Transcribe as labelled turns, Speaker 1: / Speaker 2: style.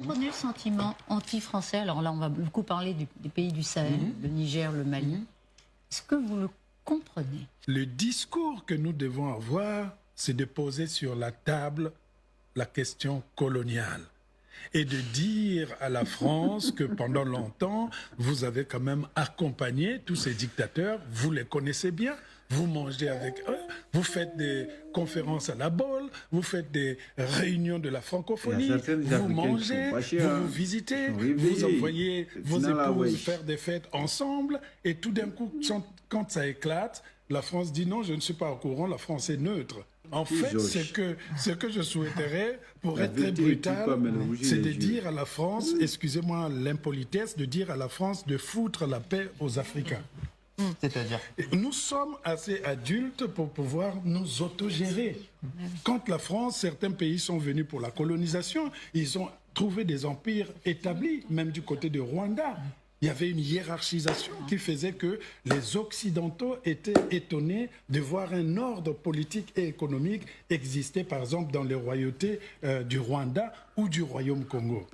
Speaker 1: comprenez le sentiment anti-français? Alors là, on va beaucoup parler des pays du Sahel, le Niger, le Mali. Est-ce que vous le comprenez?
Speaker 2: Le discours que nous devons avoir, c'est de poser sur la table la question coloniale et de dire à la France que pendant longtemps, vous avez quand même accompagné tous ces dictateurs, vous les connaissez bien, vous mangez avec eux, vous faites des conférences à la Baule, vous faites des réunions de la francophonie, vous mangez, vous visitez, vous envoyez vos épouses faire des fêtes ensemble, et tout d'un coup, quand ça éclate, la France dit non, je ne suis pas au courant, la France est neutre. En fait, ce que je souhaiterais, pour être très brutal, c'est de dire à la France, excusez-moi l'impolitesse, de dire à la France de foutre la paix aux Africains.
Speaker 3: C'est-à-dire?
Speaker 2: Nous sommes assez adultes pour pouvoir nous autogérer. Quand la France, certains pays sont venus pour la colonisation, ils ont trouvé des empires établis, même du côté de Rwanda. Il y avait une hiérarchisation qui faisait que les Occidentaux étaient étonnés de voir un ordre politique et économique exister, par exemple, dans les royautés du Rwanda ou du Royaume Congo.